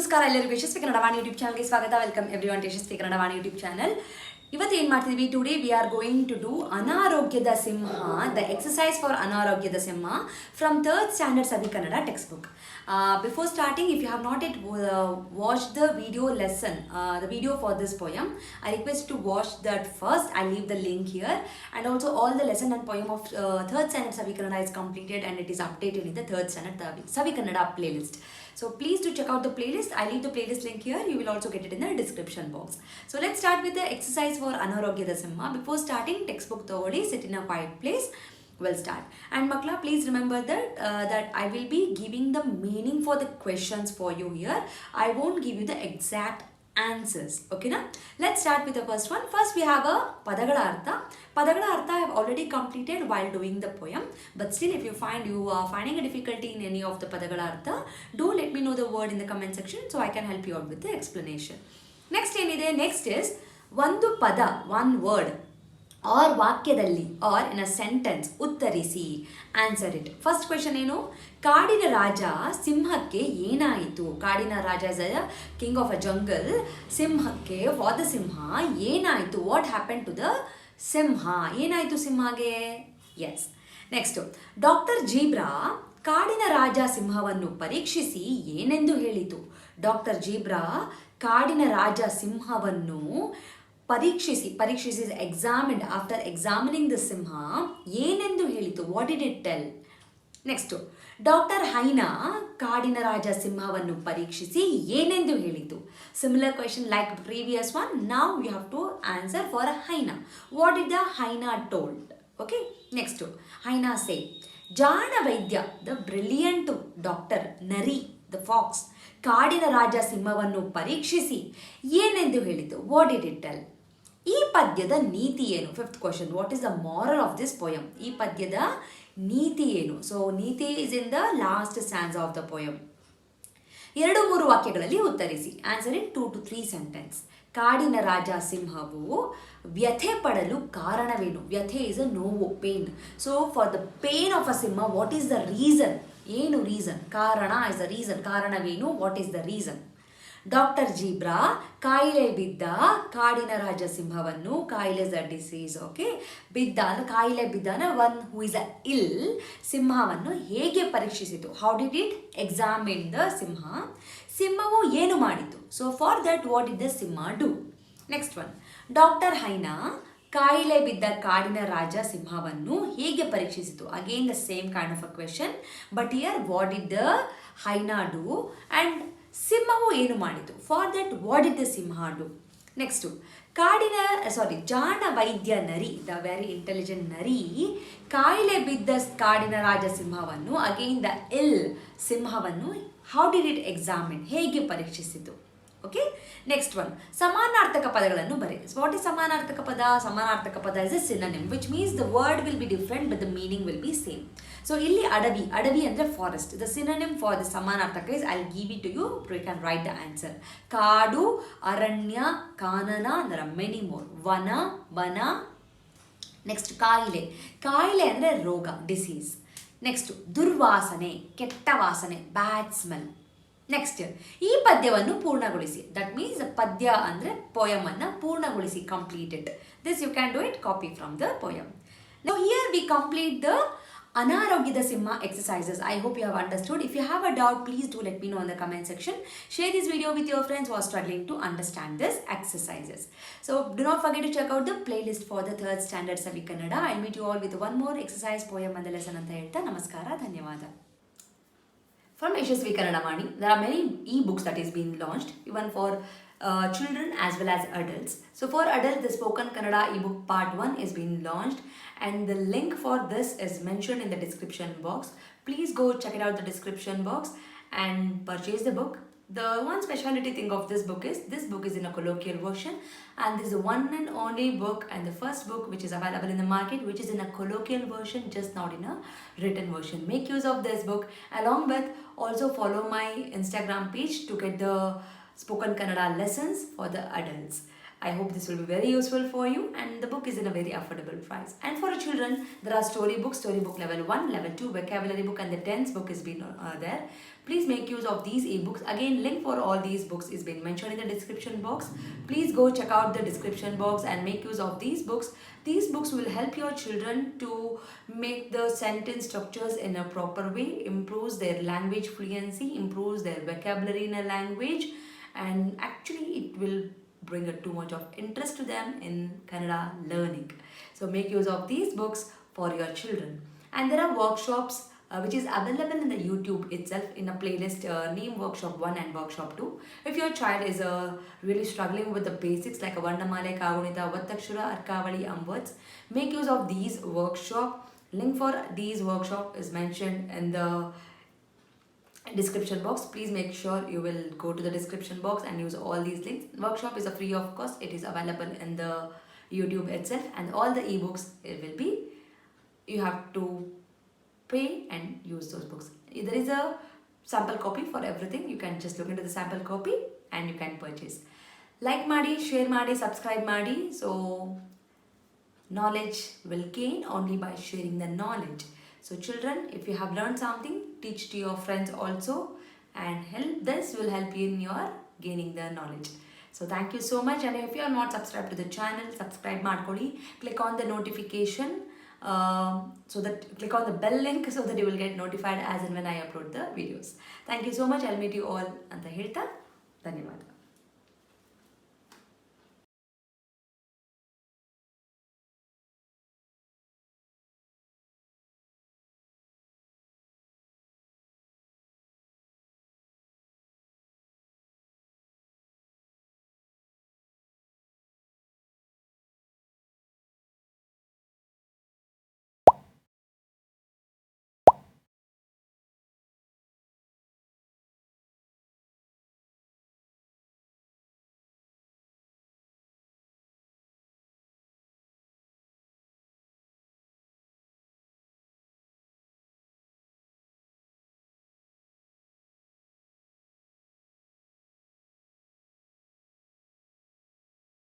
ನಮಸ್ಕಾರ ಎಲ್ಲರಿಗೂ ಯಶಸ್ವಿ ಕನ್ನಡ ವಾಣಿ ಯೂಟ್ಯೂಬ್ ಚಾನಲ್ಗೆ ಸ್ವಾಗತ. Welcome everyone to Yashasvi Kannada Vani YouTube channel. ಇವತ್ತು ಏನು ಮಾಡ್ತಿದ್ವಿ, today we are going to do ಅನಾರೋಗ್ಯದ ಸಿಂಹ, ದ ಎಕ್ಸಸೈಸ್ ಫಾರ್ ಅನಾರೋಗ್ಯದ ಸಿಂಹ from 3rd standard Savi Kannada textbook. Before starting, if you have not yet watched the video lesson, the video for this poem, I request you to watch that first. I'll leave the link here, and also all the lesson and poem of 3rd standard Savi Kannada is completed and it is updated in the 3rd standard Savi Kannada playlist. So please do check out the playlist. I'll leave the playlist link here. You will also get it in the description box. So let's start with the exercise for Anarogyadha Simha. Before starting, textbook togodi, sit in a quiet place. We'll start. And Makla, please remember that I will be giving the meaning for the questions for you here. I won't give you the exact answers. Okay, na? Let's start with the first one. First, we have a Padagala Artha. Padagala Artha I have already completed while doing the poem. But still, if you are finding a difficulty in any of the Padagala Artha, do let me know the word in the comment section so I can help you out with the explanation. Next is Vandu Pada, one word. Or ವಾಕ್ಯದಲ್ಲಿ or in a sentence ಉತ್ತರಿಸಿ, answer it. First question ಏನು, ಕಾಡಿನ ರಾಜ ಸಿಂಹಕ್ಕೆ ಏನಾಯಿತು? ಕಾಡಿನ ರಾಜ is a king of a jungle. ಸಿಂಹಕ್ಕೆ ಫಾರ್ ದ ಸಿಂಹ ಏನಾಯಿತು? ವಾಟ್ ಹ್ಯಾಪನ್ ಟು ದ ಸಿಂಹ? ಏನಾಯಿತು ಸಿಂಹಗೆ? ಎಸ್. ನೆಕ್ಸ್ಟು, ಡಾಕ್ಟರ್ ಜೀಬ್ರಾ ಕಾಡಿನ ರಾಜ ಸಿಂಹವನ್ನು ಪರೀಕ್ಷಿಸಿ ಏನೆಂದು ಹೇಳಿತು? ಡಾಕ್ಟರ್ ಜೀಬ್ರಾ ಕಾಡಿನ ರಾಜ ಸಿಂಹವನ್ನು ಪರೀಕ್ಷಿಸಿ ಎಕ್ಸಾಮಿನ್ಡ್, ಆಫ್ಟರ್ ಎಕ್ಸಾಮಿನಿಂಗ್ ದ ಸಿಂಹ ಏನೆಂದು ಹೇಳಿತು? What did it tell? Next, doctor hyena ಕಾಡಿನ ರಾಜ ಸಿಂಹವನ್ನು ಪರೀಕ್ಷಿಸಿ ಏನೆಂದು ಹೇಳಿತು? Similar question like previous one. Now you have to answer for hyena. What did the hyena told? Okay. Next, hyena say ಜಾಣ ವೈದ್ಯ ದ ಬ್ರಿಲಿಯಂಟ್ ಡಾಕ್ಟರ್ ನರಿ the fox ಕಾಡಿನ ರಾಜ ಸಿಂಹವನ್ನು ಪರೀಕ್ಷಿಸಿ ಏನೆಂದು ಹೇಳಿತು? What did it tell? ಈ ಪದ್ಯದ ನೀತಿ ಏನು? Fifth question, what is the moral of this poem? ಈ ಪದ್ಯದ ನೀತಿ ಏನು? ಸೊ ನೀತಿ is in the last stanza of the poem. 2-3 ವಾಕ್ಯಗಳಲ್ಲಿ ಉತ್ತರಿಸಿ. Answer in 2 to 3 sentence. ಕಾಡಿನ ರಾಜ ಸಿಂಹವು ವ್ಯಥೆ ಪಡಲು ಕಾರಣವೇನು? ವ್ಯಥೆ ಇಸ್ ಅ ನೋವು, pain. So for the pain of a Simha, what is the reason? ಏನು ರೀಸನ್? ಕಾರಣ ಇಸ್ ದ ರೀಸನ್. ಕಾರಣವೇನು? What is the reason? Doctor zebra ಕಾಯಿಲೆ ಬಿದ್ದ ಕಾಡಿನ ರಾಜ ಸಿಂಹವನ್ನು, ಕಾಯಿಲೆ ಇಸ್ ಅ ಡಿಸೀಸ್. ಓಕೆ. ಬಿದ್ದ ಅಂದರೆ ಕಾಯಿಲೆ ಬಿದ್ದ ಅಂದರೆ one who is a ill. ಸಿಂಹವನ್ನು ಹೇಗೆ ಪರೀಕ್ಷಿಸಿತು? How did it examine the ಸಿಂಹ? ಸಿಂಹವು ಏನು ಮಾಡಿತು? So for that what did the ಸಿಂಹ do? Next one, doctor hyena ಕಾಯಿಲೆ ಬಿದ್ದ ಕಾಡಿನ ರಾಜ ಸಿಂಹವನ್ನು ಹೇಗೆ ಪರೀಕ್ಷಿಸಿತು? Again the same kind of a question, but here what did the hyena do and ಸಿಂಹವು ಏನು ಮಾಡಿತು? For that what did the ಸಿಂಹ ಡೂ? ನೆಕ್ಸ್ಟು, ಜಾಣ ವೈದ್ಯ ನರಿ, ದ ವೆರಿ ಇಂಟೆಲಿಜೆಂಟ್ ನರಿ, ಕಾಯಿಲೆ ಬಿದ್ದ ಕಾಡಿನ ರಾಜ ಸಿಂಹವನ್ನು, ಅಗೇನ್ ದ ಇಲ್ ಸಿಂಹವನ್ನು, ಹೌ ಡಿಡ್ ಇಟ್ ಎಕ್ಸಾಮಿನ್, ಹೇಗೆ ಪರೀಕ್ಷಿಸಿತು? ಓಕೆ. ನೆಕ್ಸ್ಟ್ ಒನ್, ಸಮಾನಾರ್ಥಕ ಪದಗಳನ್ನು ಬರೆಯಿರಿ. ವಾಟ್ ಇಸ್ ಸಮಾನಾರ್ಥಕ ಪದ? ಸಮಾನಾರ್ಥಕ ಪದ is a synonym, which means the word will be different but the meaning will be same. So ಇಲ್ಲಿ ಅಡವಿ ಅಂದರೆ forest. The synonym for the ಸಮಾನಾರ್ಥಕ is, I give it to you, you can write the answer. ಕಾಡು, ಅರಣ್ಯ, ಕಾನನ, there are many more. ವನ. Next, ಕಾಯಿಲೆ ಅಂದರೆ ರೋಗ, ಡಿಸೀಸ್. ನೆಕ್ಸ್ಟ್, ದುರ್ವಾಸನೆ, ಕೆಟ್ಟ ವಾಸನೆ, ಬ್ಯಾಡ್ ಸ್ಮೆಲ್. ನೆಕ್ಸ್ಟ್, ಈ ಪದ್ಯವನ್ನು ಪೂರ್ಣಗೊಳಿಸಿ. ದಟ್ ಮೀನ್ಸ್ ಪದ್ಯ ಅಂದರೆ ಪೋಯಮ್ ಅನ್ನು ಪೂರ್ಣಗೊಳಿಸಿ, completed. This you can do it, copy from the poem. Now here we complete the Anarogyadha Simha exercises. I hope you have understood. If you have a doubt, please do let me know in the comment section. Share this video with your friends who are struggling to understand this exercises. So do not forget to check out the playlist for the 3rd standard Savi Kannada. I'll meet you all with one more exercise poem and the lesson anta helta. Namaskara, dhanyawada. From Yashaswi Kannada Vaani, there are many e-books that is being launched, even for children as well as adults. So for adults, the Spoken Kannada ebook part 1 is being launched, and the link for this is mentioned in the description box. Please go check it out, the description box, and purchase the book. The one specialty thing of this book is in a colloquial version, and this is the one and only book and the first book which is available in the market which is in a colloquial version, just not in a written version. Make use of this book. Along with, also follow my Instagram page to get the Spoken Kannada lessons for the adults. I hope this will be very useful for you, and the book is in a very affordable price. And for children, there are storybook level 1, level 2, vocabulary book, and the tense book is been there. Please make use of these ebooks. Again, link for all these books is been mentioned in the description box. Please go check out the description box and make use of these books. These books will help your children to make the sentence structures in a proper way, improves their language fluency, improves their vocabulary in a language, and actually it will bring too much of interest to them in Kannada learning. So make use of these books for your children. And there are workshops which is available in the YouTube itself in a playlist named Workshop 1 and Workshop 2. If your child is really struggling with the basics like a Varnamala, Kagunita, Vattakshura, Arkavali, words, make use of these workshop. Link for these workshop is mentioned in the description box. Please make sure you will go to the description box and use all these links. Workshop is a free of cost. It is available in the YouTube itself, and all the ebooks it will be, you have to pay and use those books. There is a sample copy for everything. You can just look into the sample copy and you can purchase. Like ಮಾಡಿ, share ಮಾಡಿ, subscribe ಮಾಡಿ. So knowledge will gain only by sharing the knowledge. So children, if you have learned something, teach to your friends also, and this will help you in your gaining the knowledge. So thank you so much, and if you are not subscribed to the channel, subscribe ಮಾಡ್ಕೊಳ್ಳಿ. Click on the notification, so that click on the bell link so that you will get notified as and when I upload the videos. Thank you so much. I'll meet you all ಅಂತ ಹೇಳ್ತಾ ಧನ್ಯವಾದ.